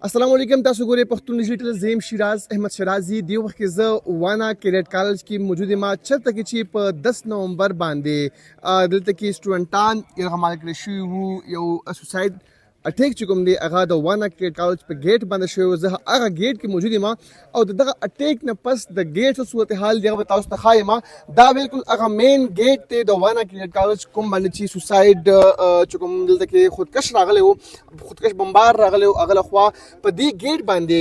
السلام علیکم. تاسو ګورئ پښتون ډیجیټل. زیم شیراز احمد شرازي. دی وخت کې زه وانا کیډټ کالج کې موجود یم چېرته کې چې په 10 نومبر باندې دلته کې سټوډنټان یرغمال کړی شوي وو. یو سوسایډ اټیک چې کوم دی هغه د وانا کیډټ کالج په ګیټ باندې شوی و. زه هغه ګیټ کې موجود یم او دغه اټیک نه پس د ګیټ څه صورتحال دی هغه به تاسو ته ښایم. دا بالکل هغه مین ګیټ دی د وانا کیډټ کالج کوم باندې چې سوسایډ چې کوم دلته کې خودکش راغلی و، خودکش بمبار راغلی و، هغه لخوا په دې ګیټ باندې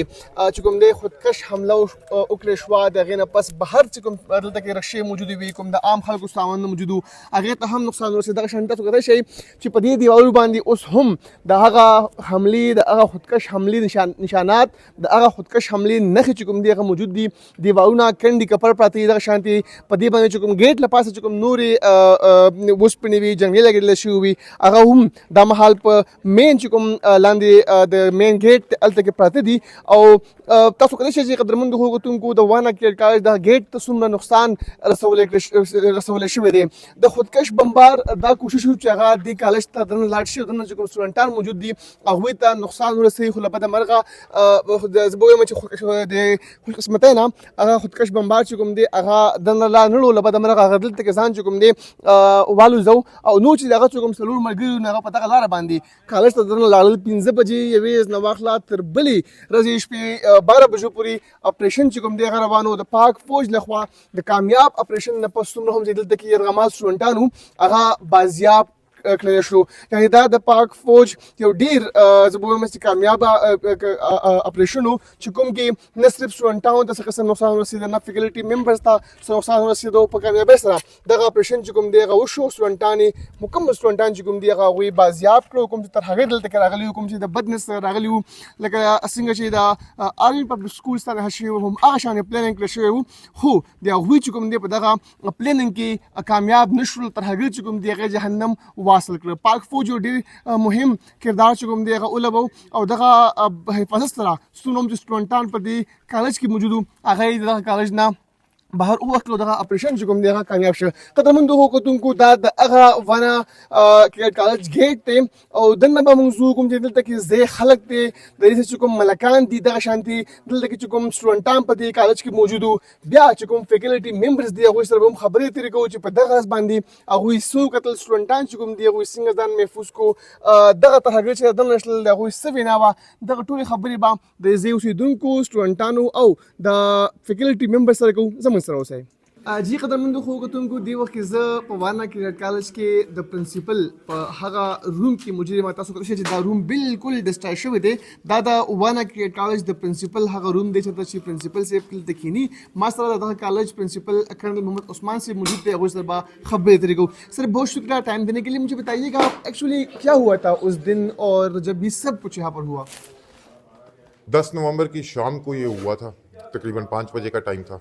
چې کوم دی خودکش حمله وکړې شوه. د هغې نه پس بهر چې کوم دلته کې رکشې موجودې وي، کوم د عام خلکو سامان موجود و، هغې ته هم نقصان ورسېد. دغه شان تاسو کتلی شئ چې په دې دیوالو باندې اوس هم د هغه حملې د هغه خودکش حملې نشانات، د هغه خودکش حملې نښې چې کوم دی هغه موجود دي. دیوالونه کنډې کپړ پراته دي. دغه شانتې په دې باندې چې کوم ګیټ له پاسه چې کوم نورې وسپنې وي، جنګلې لګېدلی شوي وي، هغه هم دا مهال په مین چې کوم لاندې د مین ګیټ هلته کې پراته دي. او تاسو کولای شئ چې قدرمنو ښوونکو د وانا کیډټ کالج دغه ګیټ ته څومره نقصان رسولی شوی دی. د خودکش بمبار دا کوشش و چې هغه دې کالج ته دننه لاړ شي، دننه چې کوم سټوډنټان موجود دي هغوی ته نقصان ورسوي. خو له بده مرغه زه به ووایم چې د خوشقسمتۍ نه هغه خودکش بمبار چې کوم دی هغه دننه لا نه له بده مرغه هغه دلته کې ځان چې کوم دی والوځو. او نور چې د هغه چې کوم څلور ملګري وو هغه په دغه لاره باندې کالج ته دننه لاړل. 5 بجې یوې نه واخله تر بلې ورځې شپې 12 بجو پورې اپریشن چې کوم دی هغه روان و. د پاک فوج لخوا د کامیاب اپریشن نه پس څومره هم چې دلته کې یرغمال سټوډنټان وو هغه بازیاب کړی شو. یعنې دا د پاک فوج یو ډېر زه به ووایم چې کامیابه اپریشن و چې کوم کې نه صرف سټوډنټانو ته څه قسم نقصان ورسېده، نه فیکلټي ممبرز ته څه نقصان ورسېده. په کامیابۍ سره دغه اپریشن چې کوم دی هغه وشو. سټوډنټان یې مکمل سټوډنټان چې کوم دی هغه هغوی بازیاب کړو. کوم چې تر هغې دلته کې راغلي وو، کوم چې د بدنس راغلي وو، لکه څنګه چې د آرمي پبلک سکولز ته رهي شوي وو، هم هغه شان پلانینګ کړی شوی وو. خو د هغوی چې کوم دی په دغه پلانینګ کې کامیاب نه شول. تر هغې چې کوم دی هغې جهنم واصل کړه. پاک فوج یو ډېر مهم کردار چې کوم دی هغه ولوبو او دغه حفاظت سره څومره هم چې سټوډنټان په دې کالج کې موجود وو هغه یې دغه کالج نه بهر ووتلو. دغه اپریشن چې کوم دی هغه کامیاب شو. قدرمنو کتونکو دا د هغه وانا کیډټ کالج ګیټ دی او دننه به موږ ځو. کوم چې دلته کې ځای خلک دی، د دې چې کوم ملکان دي، دغه شانتي دلته کې چې کوم سټوډنټان په دې کالج کې موجود وو، بیا چې کوم فیکلټي ممبرز دي هغوی سره به هم خبرې تېرې کوو چې په دغه ورځ باندې هغوی څه وکتل، سټوډنټان چې کوم دي هغوی څنګه ځان محفوظ کړو، دغه تر هغې چې دننه شتل د هغوی څه وینا وه، دغه ټولې خبرې به د ځای اوسېدونکو سټوډنټانو او د فیکلټي ممبر سره کوو. زموږ سره اوسئ. جی قدرمنو کتونکو، دې وخت کې زه په وانا کیډټ کالج کې د پرنسپل په هغه روم کې موجود یم. تاسو کولای شئ چې دا روم بالکل ډسټرای شوی دی. دا د وانا کیډټ کالج د پرنسپل هغه روم دی چې پرنسپل صاحب دلته کښېني. ما سره د دغه کالج پرنسپل کرنل محمد عثمان صاحب موجود تھے. هغوی سره به خبریں طریقے کو. سر بہت شکریہ ٹائم دینے کے لیے. مجھے بتائیے گا ایکچولی کیا ہوا تھا اس دن اور جب یہ سب کچھ یہاں پر ہوا؟ 10 نومبر کی شام کو یہ ہوا تھا. تقریباً 5 بجے کا ٹائم تھا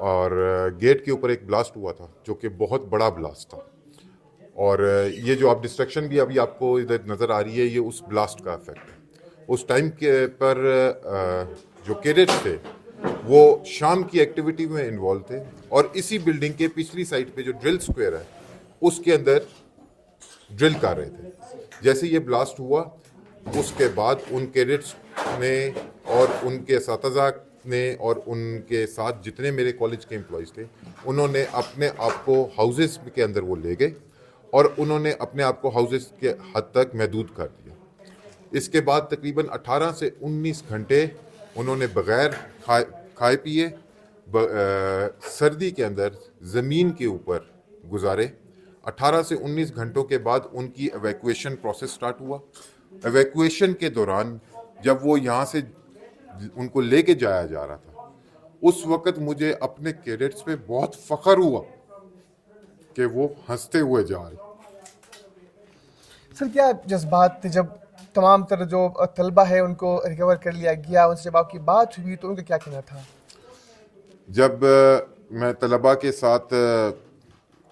اور گیٹ کے اوپر ایک بلاسٹ ہوا تھا جو کہ بہت بڑا بلاسٹ تھا. اور یہ جو آپ ڈسٹرکشن بھی ابھی آپ کو ادھر نظر آ رہی ہے، یہ اس بلاسٹ کا افیکٹ ہے. اس ٹائم کے پر جو کیڈٹس تھے وہ شام کی ایکٹیویٹی میں انوالو تھے اور اسی بلڈنگ کے پچھلی سائڈ پہ جو ڈرل سکوئر ہے اس کے اندر ڈرل کر رہے تھے. جیسے یہ بلاسٹ ہوا اس کے بعد ان کیڈٹس نے اور ان کے اساتذہ نے اور ان کے ساتھ جتنے میرے کالج کے امپلائیز تھے انہوں نے اپنے آپ کو ہاؤسز کے اندر وہ لے گئے اور انہوں نے اپنے آپ کو ہاؤسز کے حد تک محدود کر دیا. اس کے بعد تقریباً 18 سے 19 گھنٹے انہوں نے بغیر کھائے پیے سردی کے اندر زمین کے اوپر گزارے. 18 سے 19 گھنٹوں کے بعد ان کی ایویکویشن پروسیس سٹارٹ ہوا. ایویکویشن کے دوران جب وہ یہاں سے ان کو لے کے جایا جا رہا تھا اس وقت مجھے اپنے کیڈٹس پہ بہت فخر ہوا کہ وہ ہنستے ہوئے جا رہے. سر کیا جذبات تھے جب تمام تر جو طلبہ ہے ان کو ریکور کر لیا گیا، ان سے جب آپ کی بات ہوئی تو ان کا کیا کہنا تھا؟ جب میں طلباء کے ساتھ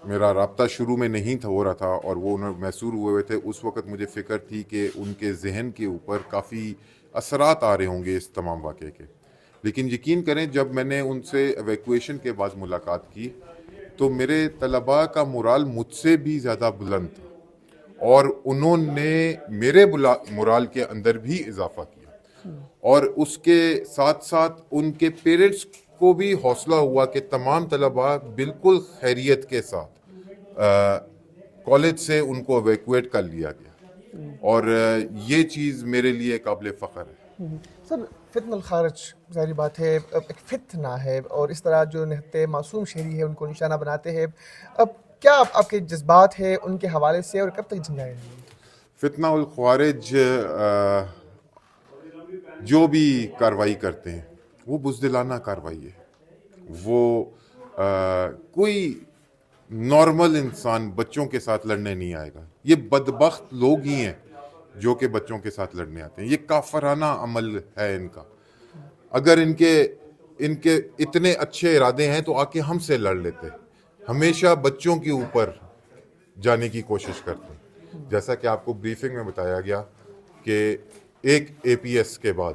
میرا رابطہ شروع میں نہیں تھا ہو رہا تھا اور وہ انہیں محسور ہوئے تھے، اس وقت مجھے فکر تھی کہ ان کے ذہن کے اوپر کافی اثرات آ رہے ہوں گے اس تمام واقعے کے. لیکن یقین کریں جب میں نے ان سے ایویکویشن کے بعد ملاقات کی تو میرے طلباء کا مورال مجھ سے بھی زیادہ بلند تھا اور انہوں نے میرے مورال کے اندر بھی اضافہ کیا. اور اس کے ساتھ ساتھ ان کے پیرنٹس کو بھی حوصلہ ہوا کہ تمام طلباء بالکل خیریت کے ساتھ کالج سے ان کو ایویکویٹ کر لیا گیا، اور یہ چیز میرے لیے قابل فخر ہے۔ سر، فتنہ الخارج ظاہری بات ہے ایک فتنہ ہے، اور اس طرح جو نہتے معصوم شہری ہے ان کو نشانہ بناتے ہیں، اب کیا آپ کے جذبات ہیں ان کے حوالے سے، اور کب تک جنگائیں گے؟ فتنہ الخوارج جو بھی کاروائی کرتے ہیں وہ بزدلانہ کاروائی ہے، وہ کوئی نارمل انسان بچوں کے ساتھ لڑنے نہیں آئے گا، یہ بدبخت لوگ ہی ہیں جو کہ بچوں کے ساتھ لڑنے آتے ہیں، یہ کافرانہ عمل ہے ان کا۔ اگر ان کے اتنے اچھے ارادے ہیں تو آ کے ہم سے لڑ لیتے، ہمیشہ بچوں کے اوپر جانے کی کوشش کرتے ہیں۔ جیسا کہ آپ کو بریفنگ میں بتایا گیا کہ ایک اے پی ایس کے بعد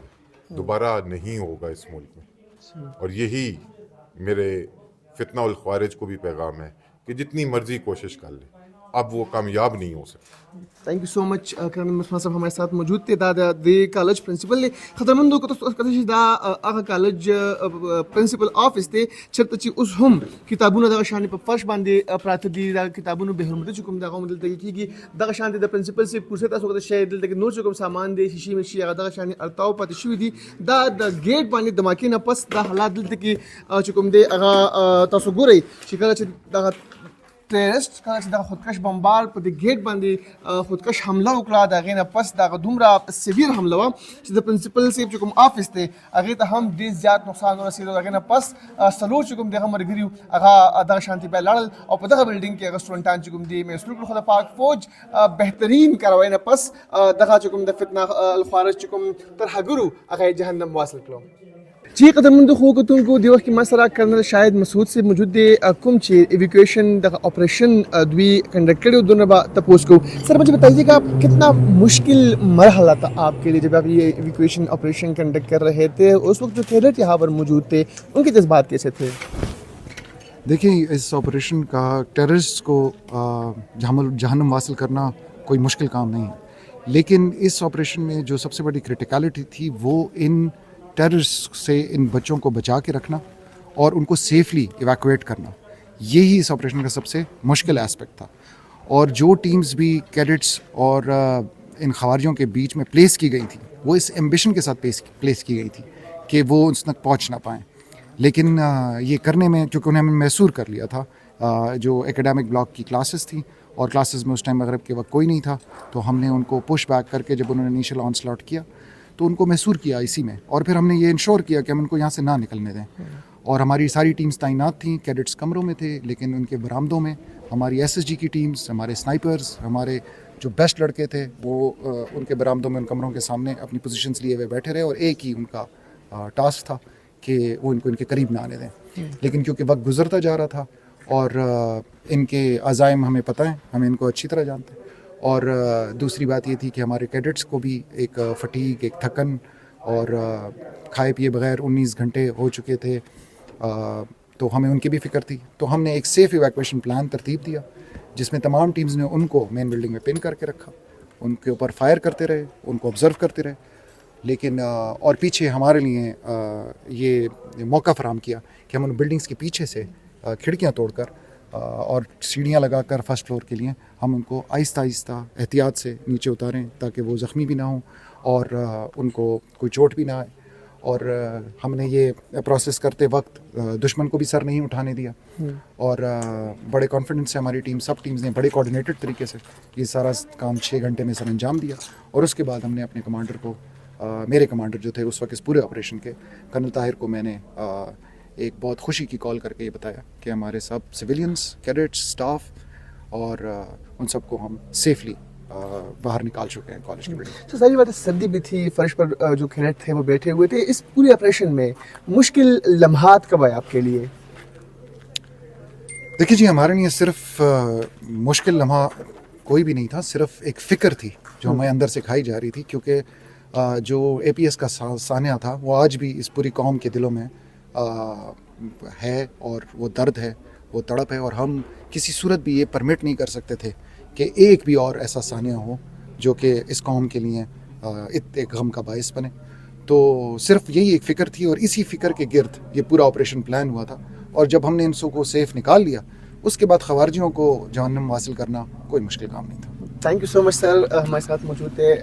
دوبارہ نہیں ہوگا اس ملک میں، اور یہی میرے فتنہ الخوارج کو بھی پیغام ہے کہ جتنی مرضی کوشش کر لیں اب وہ کامیاب نہیں ہو سکتے۔ تھینک یو سو مچ کرن مسمان صاحب ہمارے ساتھ موجود تھے، دا دی کالج پرنسپل نے خطر مندو کتش دا اغا کالج پرنسپل آفس تے چرت چی اس ہم کتابونو دا شان پر فرش باندے پرات دی دا کتابونو بے حرمت چکم دا قوم دل تکی کی دا شان دا پرنسپل سے پرسے تا سو دا شے دل تک نور چکم سامان دے شیشی میں شی دا شان ارتاو پات شوی دی دا گیٹ باندے دھماکے نہ پس دا حالات دل تک چکم دے اغا تاسو ګورئ چې کله چې دغه ټیررسټ کله چې دغه خودکش بمبار په دې ګیټ باندې خودکش حمله وکړه، د هغې نه پس دغه دومره سیویر حمله وه چې د پرنسپل صاحب چې کوم آفس دی هغې ته هم ډېر زیات نقصان ورسېدو. د هغې نه پس څلور چې کوم دغه ملګري وو هغه دغه شانتې بیا لاړل او په دغه بلډینګ کې هغه سټوډنټان چې کوم دي محصول کړل. خو د پاک فوج بهترین کاروای نه پس دغه چې کوم د فتنه الخوارج چې کوم ترهګرو هغه یې جهنم واصل کړو. جی قدرمند خوکتوں کو دی وخت کې مسره کرنل شاهد مسعود سے موجود دی کوم چې ایویکویشن د آپریشن دوی کنڈکٹ کړو دونوں با تپوس کو. سر مجھے بتائیے گا کتنا مشکل مرحلہ تھا آپ کے لیے جب آپ یہ ایویکویشن آپریشن کنڈکٹ کر رہے تھے؟ اس وقت جو کیڈٹ یہاں پر موجود تھے ان کے جذبات کیسے تھے؟ دیکھیں، اس آپریشن کا ٹیررسٹ کو جہنم حاصل کرنا کوئی مشکل کام نہیں ہے، لیکن اس آپریشن میں جو سب سے بڑی کرٹیکلٹی تھی وہ ان ٹیررسٹ سے ان بچوں کو بچا کے رکھنا اور ان کو سیفلی ایویکویٹ کرنا، یہی اس آپریشن کا سب سے مشکل اسپیکٹ تھا. اور جو ٹیمز بھی کیڈٹس اور ان خوارجوں کے بیچ میں پلیس کی گئی تھی وہ اس ایمبیشن کے ساتھ پلیس کی گئی تھی کہ وہ اس تک پہنچ نہ پائیں. لیکن یہ کرنے میں چونکہ انہیں ہمیں محصور کر لیا تھا، جو ایکیڈیمک بلاک کی کلاسز تھیں اور کلاسز میں اس ٹائم مغرب کے وقت کوئی نہیں تھا، تو ہم نے ان کو پش بیک کر کے جب انہوں نے انیشل آن سلاٹ کیا تو ان کو محصور کیا اسی میں، اور پھر ہم نے یہ انشور کیا کہ ہم ان کو یہاں سے نہ نکلنے دیں. اور ہماری ساری ٹیمز تعینات تھیں، کیڈٹس کمروں میں تھے لیکن ان کے برآمدوں میں ہماری ایس ایس جی کی ٹیمز، ہمارے سنائپرز، ہمارے جو بیسٹ لڑکے تھے وہ ان کے برآمدوں میں ان کمروں کے سامنے اپنی پوزیشنز لیے ہوئے بیٹھے رہے، اور ایک ہی ان کا ٹاسک تھا کہ وہ ان کو ان کے قریب نہ آنے دیں. لیکن کیونکہ وقت گزرتا جا رہا تھا اور ان کے عزائم ہمیں پتہ ہیں، ہمیں ان کو اچھی طرح جانتے ہیں، اور دوسری بات یہ تھی کہ ہمارے کیڈٹس کو بھی ایک فٹیگ، ایک تھکن، اور کھائے پیے بغیر 19 گھنٹے ہو چکے تھے، تو ہمیں ان کی بھی فکر تھی. تو ہم نے ایک سیف ایویکویشن پلان ترتیب دیا جس میں تمام ٹیمز نے ان کو مین بلڈنگ میں پن کر کے رکھا، ان کے اوپر فائر کرتے رہے، ان کو آبزرو کرتے رہے، لیکن اور پیچھے ہمارے لیے یہ موقع فراہم کیا کہ ہم ان بلڈنگز کے پیچھے سے کھڑکیاں توڑ کر اور سیڑھیاں لگا کر فرسٹ فلور کے لیے ہم ان کو آہستہ آہستہ احتیاط سے نیچے اتاریں تاکہ وہ زخمی بھی نہ ہوں اور ان کو کوئی چوٹ بھی نہ آئے. اور ہم نے یہ پروسیس کرتے وقت دشمن کو بھی سر نہیں اٹھانے دیا، اور بڑے کانفیڈنس سے ہماری ٹیم، سب ٹیمز نے بڑے کوآرڈینیٹڈ طریقے سے یہ سارا کام 6 گھنٹے میں سر انجام دیا. اور اس کے بعد ہم نے اپنے کمانڈر کو، میرے کمانڈر جو تھے اس وقت اس پورے آپریشن کے، کرنل طاہر کو میں نے ایک بہت خوشی کی کال کر کے یہ بتایا کہ ہمارے سب سویلینس، کیڈٹس، اسٹاف اور ان سب کو ہم سیفلی باہر نکال چکے ہیں کالج کی بلڈنگ. ساری بات سردی بھی تھی، فرش پر جو کیڈٹ تھے وہ بیٹھے ہوئے تھے. اس پورے آپریشن میں مشکل لمحات کب آئے آپ کے لیے؟ دیکھیے جی، ہمارے لیے صرف مشکل لمحہ کوئی بھی نہیں تھا، صرف ایک فکر تھی جو ہمیں اندر سے کھائی جا رہی تھی، کیونکہ جو اے پی ایس کا سانحہ تھا وہ آج بھی اس پوری قوم کے دلوں میں ہے، اور وہ درد ہے، وہ تڑپ ہے، اور ہم کسی صورت بھی یہ پرمٹ نہیں کر سکتے تھے کہ ایک بھی اور ایسا سانحہ ہو جو کہ اس قوم کے لیے ایک غم کا باعث بنے. تو صرف یہی ایک فکر تھی اور اسی فکر کے گرد یہ پورا آپریشن پلان ہوا تھا. اور جب ہم نے ان سو کو سیف نکال لیا اس کے بعد خوارجیوں کو جہنم حاصل کرنا کوئی مشکل کام نہیں تھا. تھینک یو سو مچ سر. ہمارے ساتھ موجود تھے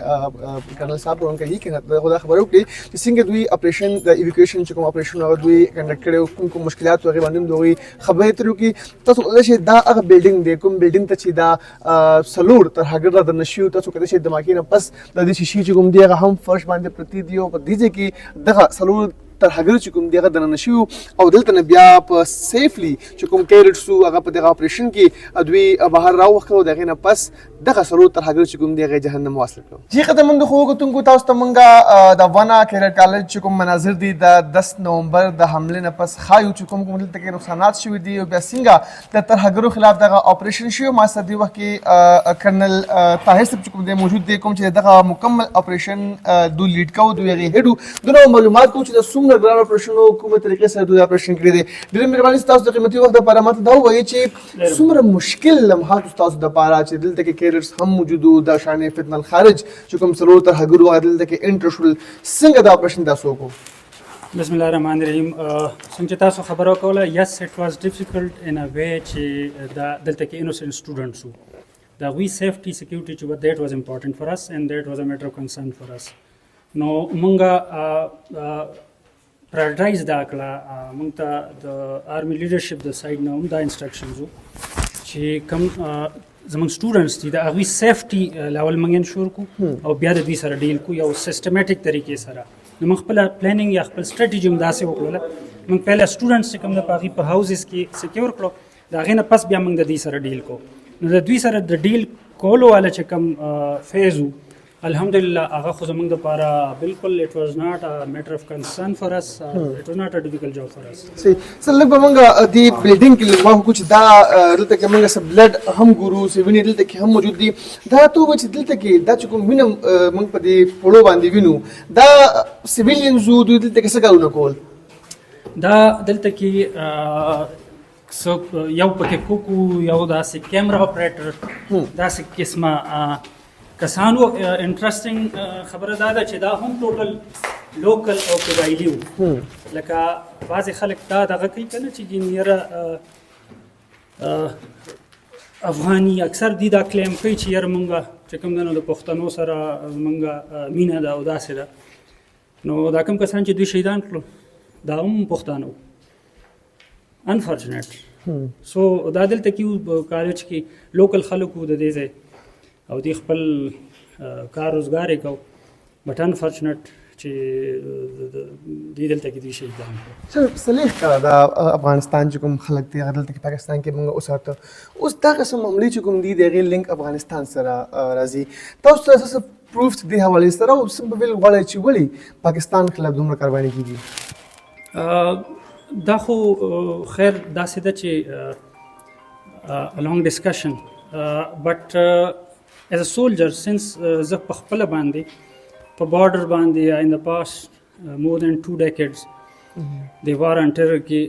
کرنل صاحب اور ان کا یہ کہنا تھا خدا خبر ہو کہ جسنگ دوی آپریشن ایویکویشن چکم آپریشن اور دوی کنڈکٹ کرے حکم کو مشکلات وغیرہ باندې دوی خبرې تر کی تاسو چې دا هغه بلډینګ دی کوم بلډینګ ته چې دا سلور تر هغه د نشیو تاسو کده چې دماغي نه پس د دې شیشې چې کوم دی هغه هم فرش باندې پرتی دی او په دې کې دغه سلور تر هغه چې کوم دی هغه د نشیو او دلته نه بیا په سیفلی چې کوم کیرټ سو هغه په دغه آپریشن کې دوی بهر راوخلو دغه نه پس دغه سلور تر هغه چې کوم دی هغه جهنم واصل کړو. جی قدمند خو کوتونکو تاسو ته مونږه د وانا کیرټ کالج چې کوم مناظر دي د 10 نومبر د حمله نه پس خایو چې کوم دلته کې نقصانات شوي دي او بیا څنګه د تر هغه خلاف دغه آپریشن شو ما سره دی وخت کې کرنل طاهر صاحب چې کوم دی موجود دي کوم چې دغه مکمل آپریشن دو لیډ کو دوی هغه هډو دغه معلومات کو چې د څومره ګران آپریشن او کومه طریقې سره دوی آپریشن کړی دی. ډېر مهرباني تاسو د قیمتي وخت لپاره ماته دا وایي چې څومره مشکل لمحات تاسو د لپاره چې دلته کې کیرټس هم موجود د شان فتنه الخارج چې کوم سلور تر هغه دلته کې انټرشل څنګه د آپریشن تاسو کو. بسم الله الرحمن الرحیم. څنګه تاسو خبرو کوله یس اٹ واز ډیفیکلټ ان ا وے چې دا دلته کې انوسنت سټوډنټس وو دا وی سیفټي سکیورټي چې دیٹ واز امپورټنٹ فار اس اینڈ دیٹ واز ا میټر اف کنسرن فار اس. نو مونږه پرایورټایز دا کړه مونږ ته د آرمي لیډرشپ د سایډ نه هم دا انسټرکشنز وو چې کوم زمونږ سټوډنټس دي د هغوی سیفټي لیول موږ انشور کو او بیا د دوی سره ډیل کو یو سسټمیټک طریقې سره. نو موږ خپله پلانینګ یا خپل سټریټیجي هم داسې وکړله موږ پهله سټوډنټس چې کوم د هغوی په هاوزز کې سکیور کړو د هغې نه پس بیا موږ د دوی سره ډیل کو. نو د دوی سره د ډیل کولو والا چې کوم فیز وو الحمدلله هغه خو زموږ دپاره بالکل اټ واز ناٹ ا میټر اف کنسرن فار اس اټ واز ناٹ ا ډیفیکلټ جاب فار اس. سر لږ به موږ د بلډینګ کې ما خو چې دا دلته کې موږ سب بلډ هم ګورو چې وینې دلته کې هم موجود دي دا ته چې دلته کې دا چې کوم وینم موږ په دې پړو باندې وینو دا سیویلینز دوی دلته کې څه کارونه کول دا دلته کې یو پکې کوکو یو داسې کیمرا اپریټر داسې قسمه کسانو. انټرسټینګ خبره دا ده چې دا هم ټوټل لوکل او قبایلي وو لکه بعضې خلک دا دغه کوي که نه چې ګینیره افغاني اکثر دی دا کلیم کوي چې یاره مونږ چې کوم دی نو د پښتنو سره مونږ مینه ده او داسې ده. نو دا کوم کسان چې دوی شهیدان کړو دا هم پښتانه وو انفارچونیټ. سو دا دلته کې کالج کې لوکل خلک وو د دې ځای او دی خپل کار روزګار یې کو بټ انفارچونیټ چې دی دلته کې دوی شهیدان کړو. سر صلیح کړه د افغانستان چې کوم خلک دي هغه دلته کې پاکستان کې موږ اوساته اوس دا قسم معاملې چې کوم دي د هغې لینک افغانستان سره راځي تاسو ته څه پروف د دې حوالې سره او څه به ویل غواړئ چې ولې پاکستان خلاف دومره کارواني کېږي؟ دا خو خیر داسې ده چې لانګ ډسکشن بټ as a soldier since زه په خپله باندې په بارډر باندې in the past more than 2 decades د وار ان ټیرر کې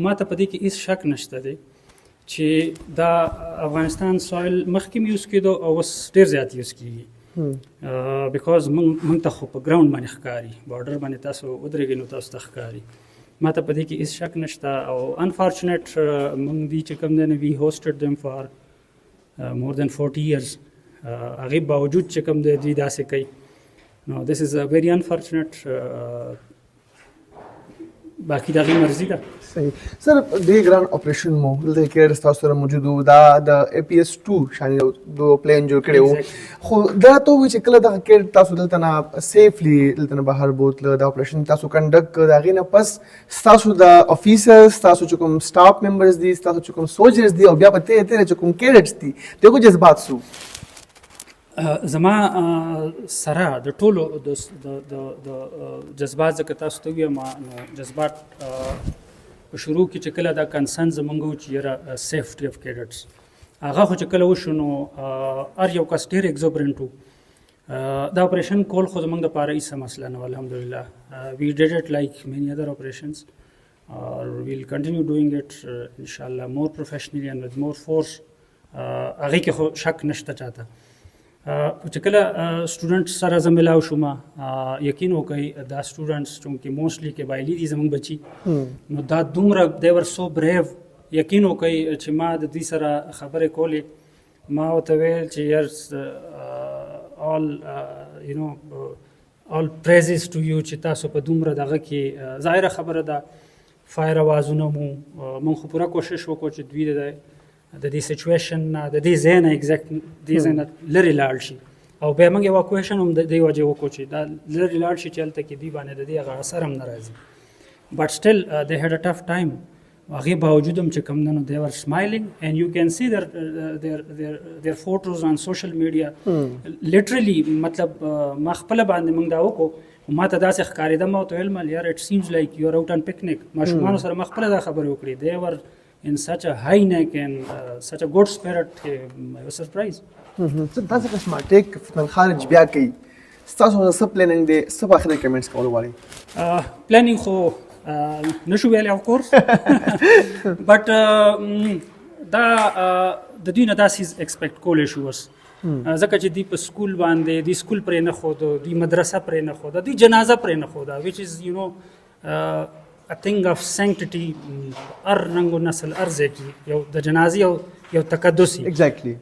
ما ته په دې کې هېڅ شک نشته دی چې دا افغانستان سویل مخکې م یوز کېدو او اوس ډېر زیات یوز کېږي بیکاز موږ ته خو په ګراوند باندې ښکاري بارډر باندې تاسو ودرېږئ نو تاسو ته ښکاري. ما ته په دې کې هېڅ شک نشته او انفارچونیټ موږ دي چې کوم دی نو وي هوسټډ دیم فار more than 40 years هغې باوجود چې کوم دی دوی داسې کوي نو this is a very unfortunate باقي د هغې مرضي ده. صحیح سر ډېر ګران آپریشن مو دلته کې ستاسو سره موجود وو دا د APS 2 شانې دو پلین جوړ کړی وو خو دا ته وایي چې کله دغه کیټ تاسو دلته نه سیفلی دلته نه بهر بوتله د آپریشن تاسو کنډکټ کړ د هغې نه پس ستاسو د افیسرز ستاسو چې کوم سټاف ممبرز دي ستاسو چې کوم سولجرز دي او بیا په تیره تیره چې کوم کیډټس دي د هغو جذبات څه وو؟ زما سره د ټولو د جذبات ځکه تاسو ته ووایم نو جذبات په شروع کې چې کله دا کنسرن زموږ و چې یاره سیفټي اف کیډټس هغه خو چې کله وشو نو هر یو کس ډېر ایګزوبرنټ و. دا اپریشن کول خو زموږ دپاره هېڅ مسله نه وه الحمدلله وی ډیډ اټ لایک مینی ادر اپریشنز ویل کنټینیو ډوینګ اټ انشاءالله مور پروفیشنلی اینڈ ود مور فورس هغې کې خو شک نشته چاته. چې کله سټوډنټ سره زه ملاو شوم یقین وکړئ دا سټوډنټس چونکې موسټلی قبایلي دي زموږ بچي نو دا دومره دی ور سو بریو یقین وکړئ چې ما د دوی سره خبرې کولې ما ورته ویل چې یار all praises to you چې تاسو په دومره دغه کې ظاهره خبره ده فایر اوازونه مو موږ خو پوره کوشش وکړو چې دوی د دې سچویشن نه د دې ځای نه ایګزیکټ دې ځای نه لرې لاړ شي او بیا موږ ایواکویشن هم د دې وجې وکړو چې دا لرې لاړ شي چې هلته کې دوی باندې د دې هغه اثر هم نه راځي بټ سټل دے هیډ ا ټف ټایم هغې باوجود هم چې کوم نه نو دے ور سمایلینګ اینڈ یو کین سی their photos on social media literally مطلب ما خپله باندې موږ دا وکړو ما ته داسې ښکارېده ما ورته ویل مال یار اټ سیمز لایک یو ار آوټ آن پکنیک ماشومانو سره ما خپله دا خبرې وکړې دے ور in such a high neck and such a good spirit I was surprised. تاسو قسمه ټیک فتن خارج بیا کوي تاسو څه پلانینګ دی څه په اخر کمنټس کول غواړئ پلانینګ خو نشو ویلی اف کورس بټ دا د دوی نه داسې ایکسپیکټ کولی شو اوس ځکه چې دوی په سکول باندې دوی سکول پرې نه ښوده دوی مدرسه پرې نه ښوده دوی جنازه پرې نه ښوده which is you know a thing of sanctity ار رنګ و نسل ار ځای کې یو د جنازې یو تقدس وي ایگزیکټلی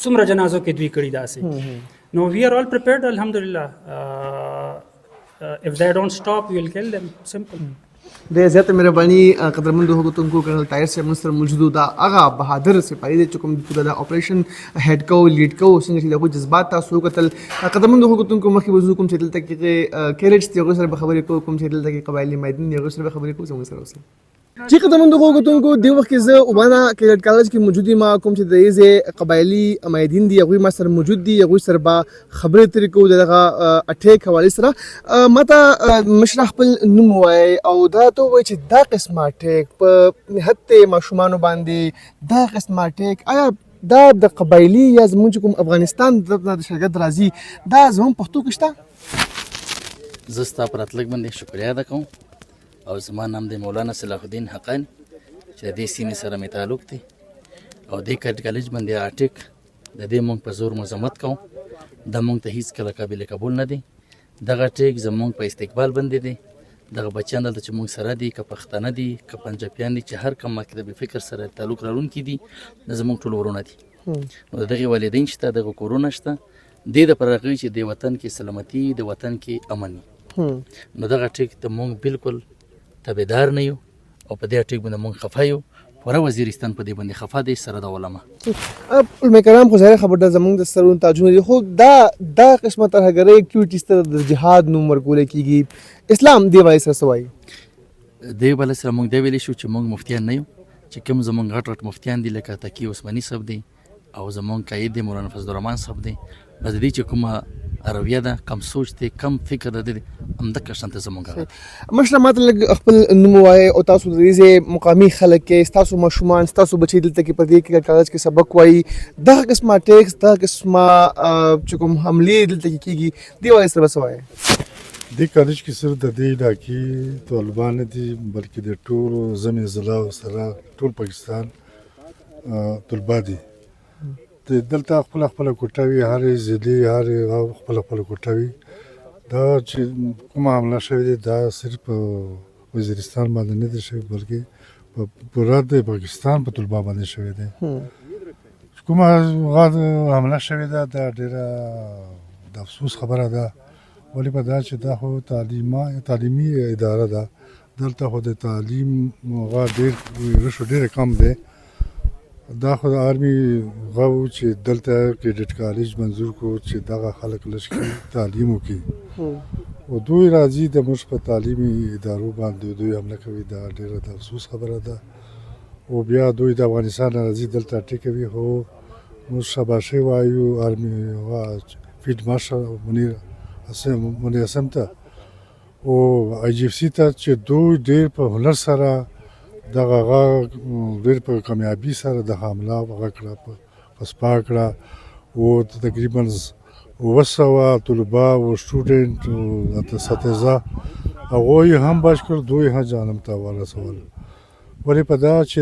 څومره جنازو کې دوی کړي داسې نو وی آر آل پریپیرډ الحمدلله if they don't stop we will kill them simple ډېر زیاته مهرباني قدرمنو حکومتونکو کرنل طاهر صاحب موږ سره موجود و دا هغه بهادر سپاهي دی چې کوم پوره دا اپریشن هیډ کو لیډ کو څنګه چې د هغوی جذبات تاسو وکتل قدرمنو حکومتونکو مخکې به زه کوم چې دلته کې کیریټس دي هغوی سره به خبرې کوو کوم چې دلته کې قبایلي میدان دي هغوی سره به خبرې کوو زموږ سره اوسئ جی قدرمنو حکومتونکو دې وخت کې زه وانا کیریټ کالج کې موجود یم کوم چې د دې ځای قبایلي میدان دي هغوی ما سره موجود دي هغوی سره به خبرې ترې کوو د دغه اټیک حوالې سره ما ته مشره خپل نوم ووایي او دا ته ووایي چې دا قسمه اټیک په نهت ماشومانو باندې دا قسمه اټیک آیا دا د قبایلي یا زموږ چې کوم افغانستان د شرکت راځي دا زموږ پښتو کې شته زه ستا په راتلک باندې شکریه ادا کوم او زما نام دی مولانا صلاح الدین حقانی چې د دې سیمې سره مې تعلق دی او دې کیریټ کالج باندې اټیک د دې موږ په زور مذمت کوو دا موږ ته هیڅکله قابل قبول نه دی دغه اټیک زموږ په استقبال باندې دی دغه بچیان دلته چې موږ سره دي که پښتانه دي که پنجابیان دي چې هر کوم مکتب فکر سره تعلق لرونکي دي دا زموږ ټول ورونه دي نو د دغې والدین شته دغه کورونه شته دې دپاره راغلي چې د وطن کې سلامتي د وطن کې امن وي نو دغه اټیک ته موږ بالکل تابعدار نه یو او په دې اټیک باندې موږ خفه یو پوره وزیرستان په دې باندې خفه دی سره د علما علما کرام خو ظاهره خبر ده زموږ د سرونو تاجونه دي خو دا قسمه ترهګرۍ اکټیویټیز ته د جهاد نوم ورکولی کېږي اسلام دې وایي سره څه وایي دې بله سره موږ دا ویلی شو چې موږ مفتیان نه یو چې کوم زموږ غټ غټ مفتیان دي لکه تقي عثماني صاحب دی او زموږ قاید دی مولانا فضل الرحمن صاحب دی بس دې چې کومه رویه ده کم سوچ دی کم فکر ده همدغه شان ته زموږ هغه مشره ماته لږ خپل نوم ووایئ او تاسو د دې ځای مقامي خلک کې ستاسو ماشومان ستاسو بچي دلته کې په دې کیریټ کالج کې سبق وایي دغه قسمه ټیکس دغه قسمه چې کوم حملې دلته کې کېږي دې وایي سره به څه وایئ دې کالج کې صرف د دې علاقې طالبان نه دي بلکې د ټولو زمې ضلعو سره ټول پاکستان طلبا دي دلته خپل خپل کوټه وي هرې ضلعې هرې خپل خپل کوټه وي دا چې کومه حمله شوې ده دا صرف په وزیرستان باندې نه ده شوې بلکې په پوره د پاکستان په طلبا باندې شوې ده کومه حمله شوې ده دا ډېره د افسوس خبره ده ولې په دا چې دا خو تعلیمي اداره ده دلته خو د تعلیم هغه ډېر رشو ډېر کم دی دا خو د آرمي غو چې دلته کیډټ کالج منظور کو چې دغه خلک لشکري تعلیم وکړي او دوی راځي د موږ په تعلیمي ادارو باندې دوی حمله کوي دا ډېره د افسوس خبره ده او بیا دوی د افغانستان راځي دلته ټیکوي خو موږ شاباشي وایو آرمي فیلډ مارشل منیر اسم ته او آی جی اف سی ته چې دوی ډېر په هنر سره دغه ډېر په کامیابي سره د حمله هغه کړه پسپا کړه او تقریبا 200 طلبا او سټوډنټ او اساتذه هغوی هم باش کړ دوی هم جانم ته ورسول ولې په دا چې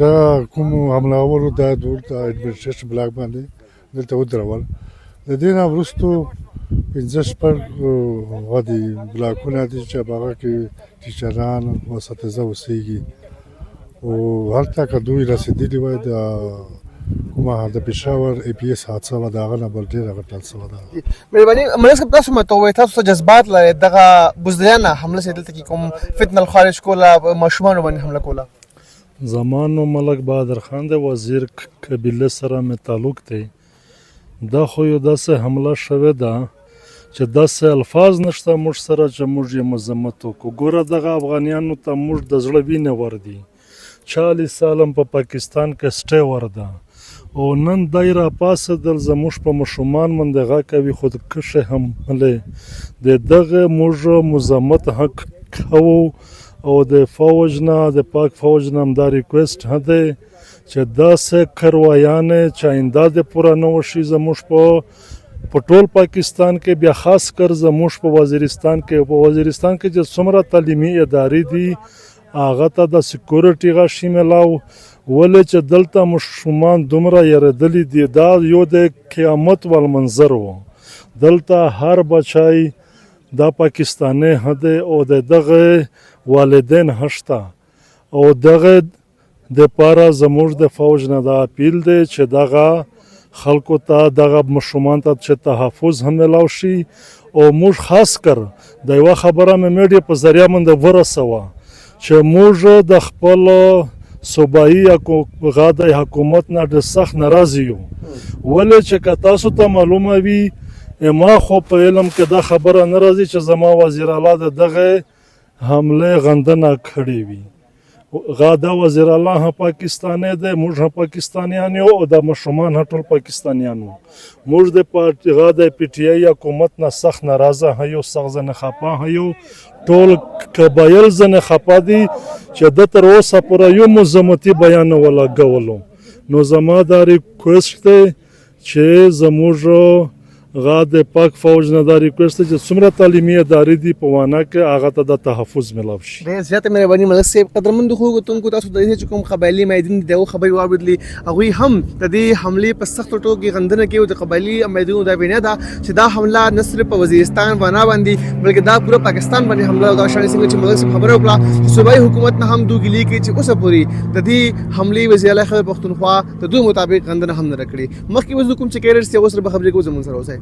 دا کوم حمله ورو دا د ایډمنسټریشن بلاک باندې دلته ودرول. د دې نه وروستو 15 هغه دي بلاکونه دي چې په هغه کې ټیچران او اساتذه اوسېږي او هلته که دوی رسېدلي وای د کومه د پېښور APS حادثه وه د هغه نه بل ډېره غټه څه وه. مهرباني ملک صاحب تاسو ماته ووایئ تاسو څه جذبات لرئ دغه بزدلانه حمله چې دلته کې کوم فتنه الخارج کوله ماشومانو باندې حمله کوله؟ زما نوم ملک بهادر خان دی، وزیر قبیله سره مې تعلق دی. دا خو یو داسې حمله شوې ده چې داسې الفاظ نشته موږ سره چې موږ یې مذمت وکړو. ګوره دغه افغانیانو ته موږ د زړه وینې وردي. 40 ساله په پاکستان کې سټې ورده او نن دی راپاڅېدل زموږ په ماشومان باندې غږ کوي خودکشي حملې. د دغه موږ مذمت حق کوو او د فوج نه د پاک فوج نه هم دا ریکویسټ دی چې داسې کاروایانې چې آینده د پوره نه وشي زموږ په ټول پاکستان کې، بیا خاص کر زموږ په وزیرستان کې چې څومره تعلیمي ادارې دي هغه ته د سکیورټي غشي ملاو، ولې چې دلته ماشومان دومره یریدلي دي. دا یو د قیامت والمنظر و. دلته هر بچای دا پاکستانی دی او دغه والدین هشته او دغه د پاره زموږ د فوج نه دا اپیل دی چې دغه خلکو ته دغه ماشومان ته چې تحفظ هم ملاو شي. او موږ خاص کر د یوه خبره مې میډیا په ذریعه باندې ورسوه چې موږ د خپل صوبایي غاده حکومت نه ډېر سخت ناراضه یو، ولې چې که تاسو ته معلومه وي ما خو په علم کې دا خبره نه راځي چې زما وزیر اعلی د دغه حمله غندنه کړې وي. غاده وزیر اعلی هم پاکستانی دی، موږ هم پاکستانیان یو او د ماشومان هم ټول پاکستانیان وو. موږ د غاده PTI حکومت نه سخت ناراضه یو، سخت ځنې خفه یو. ټول قبایل ځنې خفه دي چې د تر اوسه پوره یو مذمتي بیان ولګولو. نو زما دا ریکویسټ دی چې زموږ غاده پاک فوج نه دا ریکویسټ چې څومره تعلیمي ادارې دي په وانا کې هغه ته د تحفظ ملاو شي. ډېر زیاته مهرباني ملک صاحب. قدرمنو خلکو تاسو د دې چې کوم قبایلي میدان دي دغه خبرې واورېدلې، هغوی هم د دې حملې په سختو ټکو کې غندنه کوي او د قبایلي میدانونو دا وینا ده چې دا حمله نه صرف په وزیرستان وانا باندې بلکې دا پوره پاکستان باندې حمله او دا شان څنګه چې ملک صاحب خبره وکړه چې صوبایي حکومت نه هم دوی ګیلې کوي چې اوسه پورې د دې حملې وزیر اعلی خیبر پښتونخوا د دوی مطابق غندنه هم نه کړې. مخکې وزو کوم چې کیرر سي اوس به خبرې کوو زموږ سره اوسئ.